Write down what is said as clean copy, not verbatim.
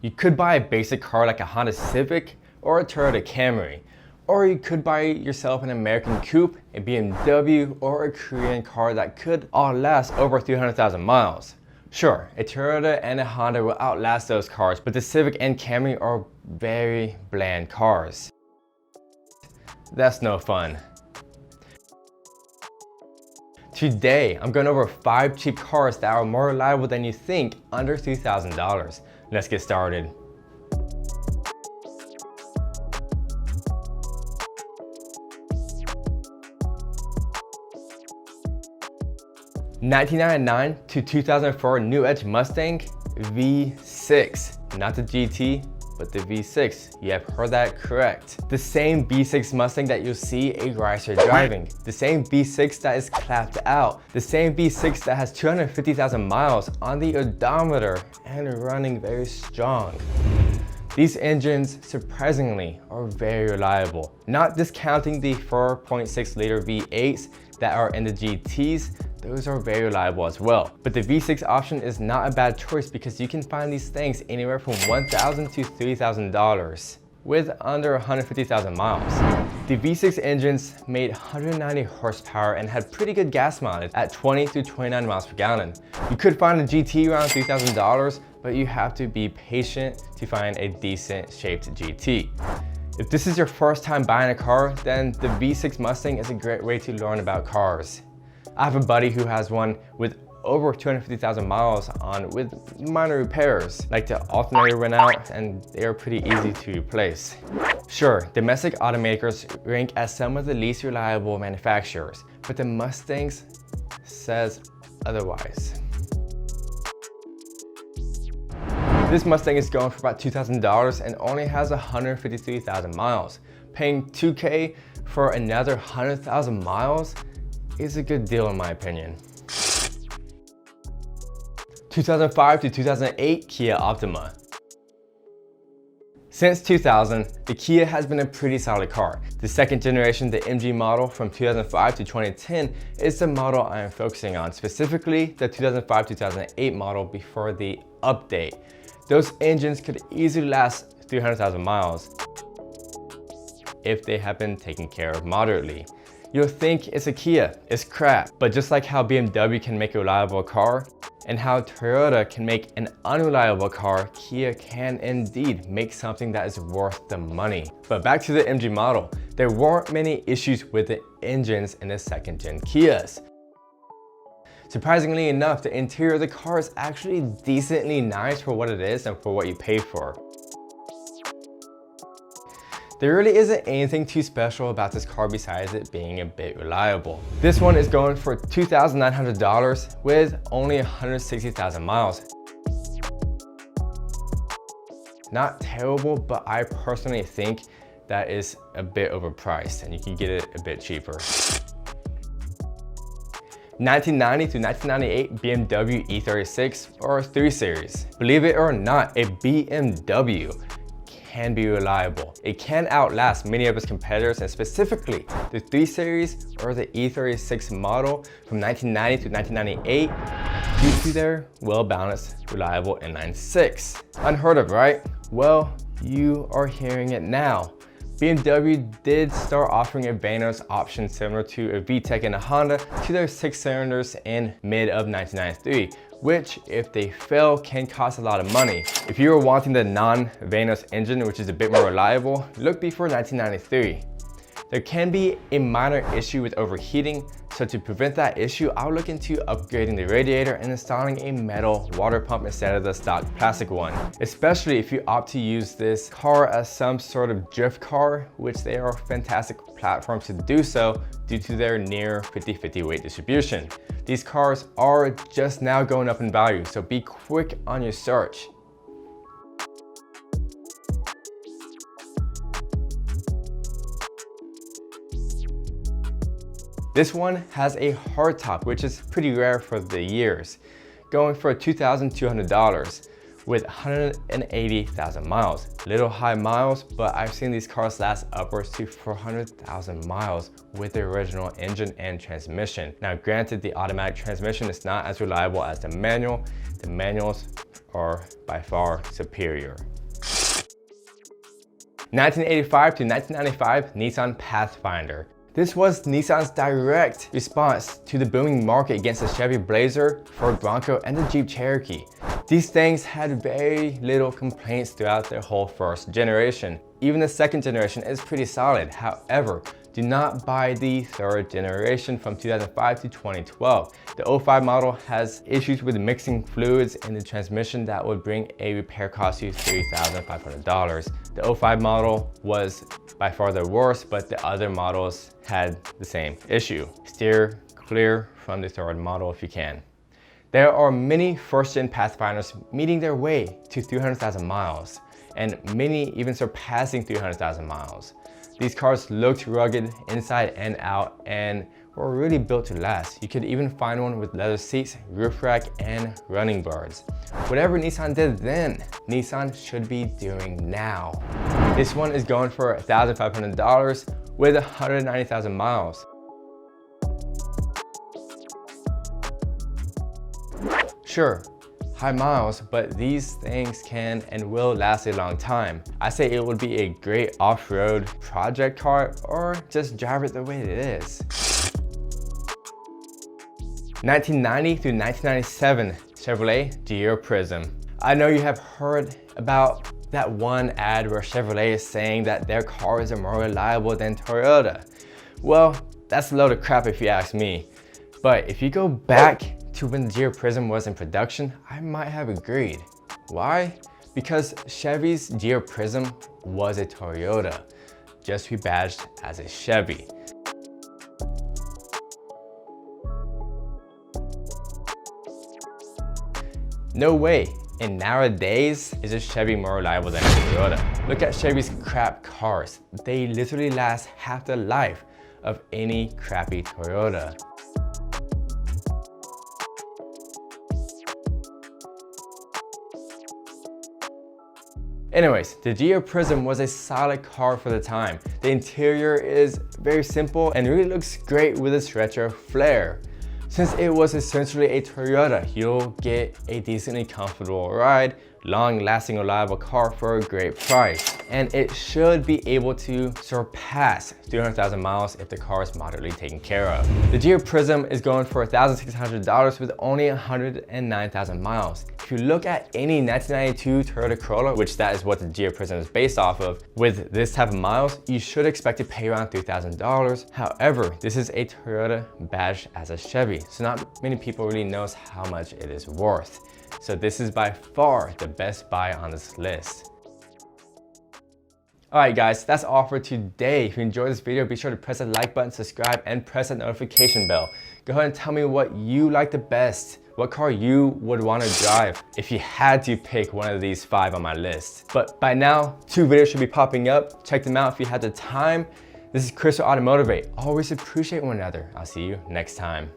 You could buy a basic car like a Honda Civic or a Toyota Camry. Or you could buy yourself an American coupe, a BMW, or a Korean car that could outlast over 300,000 miles. Sure, a Toyota and a Honda will outlast those cars, but the Civic and Camry are very bland cars. That's no fun. Today, I'm going over 5 cheap cars that are more reliable than you think under $3,000. Let's get started. (1999 to 2004) New Edge Mustang V6, not the GT, but the V6. You have heard that correct. The same V6 Mustang that you'll see a racer driving. The same V6 that is clapped out. The same V6 that has 250,000 miles on the odometer and running very strong. These engines, surprisingly, are very reliable. Not discounting the 4.6 liter V8s that are in the GTs, those are very reliable as well. But the V6 option is not a bad choice because you can find these things anywhere from $1,000 to $3,000 with under 150,000 miles. The V6 engines made 190 horsepower and had pretty good gas mileage at 20 to 29 miles per gallon. You could find a GT around $3,000, but you have to be patient to find a decent shaped GT. If this is your first time buying a car, then the V6 Mustang is a great way to learn about cars. I have a buddy who has one with over 250,000 miles on with minor repairs, like the alternator went out and they are pretty easy to replace. Sure, domestic automakers rank as some of the least reliable manufacturers, but the Mustangs says otherwise. This Mustang is going for about $2,000 and only has 153,000 miles. Paying $2K for another 100,000 miles is a good deal in my opinion. 2005 to 2008 Kia Optima. Since 2000, the Kia has been a pretty solid car. The second generation, the MG model from 2005 to 2010 is the model I am focusing on, specifically the 2005-2008 model before the update. Those engines could easily last 300,000 miles if they have been taken care of moderately. You'll think it's a Kia, it's crap. But just like how BMW can make a reliable car, and how Toyota can make an unreliable car, Kia can indeed make something that is worth the money. But back to the MG model, there weren't many issues with the engines in the second gen Kias. Surprisingly enough, the interior of the car is actually decently nice for what it is and for what you pay for. There really isn't anything too special about this car besides it being a bit reliable. This one is going for $2,900 with only 160,000 miles. Not terrible, but I personally think that is a bit overpriced and you can get it a bit cheaper. 1990 to 1998 BMW E36 or 3 Series. Believe it or not, a BMW can be reliable. It can outlast many of its competitors, and specifically the 3 Series or the E36 model from 1990 to 1998 due to their well-balanced, reliable inline 6. Unheard of, right? Well, you are hearing it now. BMW did start offering a Vanos option similar to a VTEC and a Honda to their 6 cylinders in mid of 1993, which if they fail can cost a lot of money. If you are wanting the non-Vanos engine, which is a bit more reliable, look before 1993. There can be a minor issue with overheating, so to prevent that issue, I'll look into upgrading the radiator and installing a metal water pump instead of the stock plastic one, especially if you opt to use this car as some sort of drift car, which they are fantastic platforms to do so due to their near 50-50 weight distribution. These cars are just now going up in value, so be quick on your search. This one has a hardtop, which is pretty rare for the years, going for $2,200 with 180,000 miles. Little high miles, but I've seen these cars last upwards to 400,000 miles with the original engine and transmission. Now granted, the automatic transmission is not as reliable as the manual. The manuals are by far superior. 1985 to 1995 Nissan Pathfinder. This was Nissan's direct response to the booming market against the Chevy Blazer, Ford Bronco, and the Jeep Cherokee. These things had very little complaints throughout their whole first generation. Even the second generation is pretty solid. However, do not buy the third generation from 2005 to 2012. The 05 model has issues with mixing fluids in the transmission that would bring a repair cost you $3,500. The 05 model was by far the worst, but the other models had the same issue. Steer clear from the third model if you can. There are many first-gen Pathfinders meeting their way to 300,000 miles, and many even surpassing 300,000 miles. These cars looked rugged inside and out and were really built to last. You could even find one with leather seats, roof rack, and running boards. Whatever Nissan did then, Nissan should be doing now. This one is going for $1,500 with 190,000 miles. Sure, high miles, but these things can and will last a long time. I say it would be a great off-road project car or just drive it the way it is. 1990 through 1997 Chevrolet Geo Prizm. I know you have heard about that one ad where Chevrolet is saying that their cars are more reliable than Toyota. Well, that's a load of crap if you ask me. But if you go back to when the Geoprism was in production, I might have agreed. Why? Because Chevy's Geoprism was a Toyota, just rebadged as a Chevy. No way, in nowadays, is a Chevy more reliable than a Toyota. Look at Chevy's crap cars. They literally last half the life of any crappy Toyota. Anyways, the Geoprism was a solid car for the time. The interior is very simple and really looks great with its retro flair. Since it was essentially a Toyota, you'll get a decently comfortable ride, long-lasting reliable car for a great price. And it should be able to surpass 300,000 miles if the car is moderately taken care of. The Geoprism is going for $1,600 with only 109,000 miles. If you look at any 1992 Toyota Corolla, which that is what the Geoprism is based off of, with this type of miles, you should expect to pay around $3,000. However, this is a Toyota badged as a Chevy, so not many people really knows how much it is worth. So this is by far the best buy on this list. Alright guys, that's all for today. If you enjoyed this video, be sure to press the like button, subscribe, and press that notification bell. Go ahead and tell me what you like the best. What car you would want to drive if you had to pick one of these 5 on my list. But by now, 2 videos should be popping up. Check them out if you had the time. This is Chris with AutoMotivate. Always appreciate one another. I'll see you next time.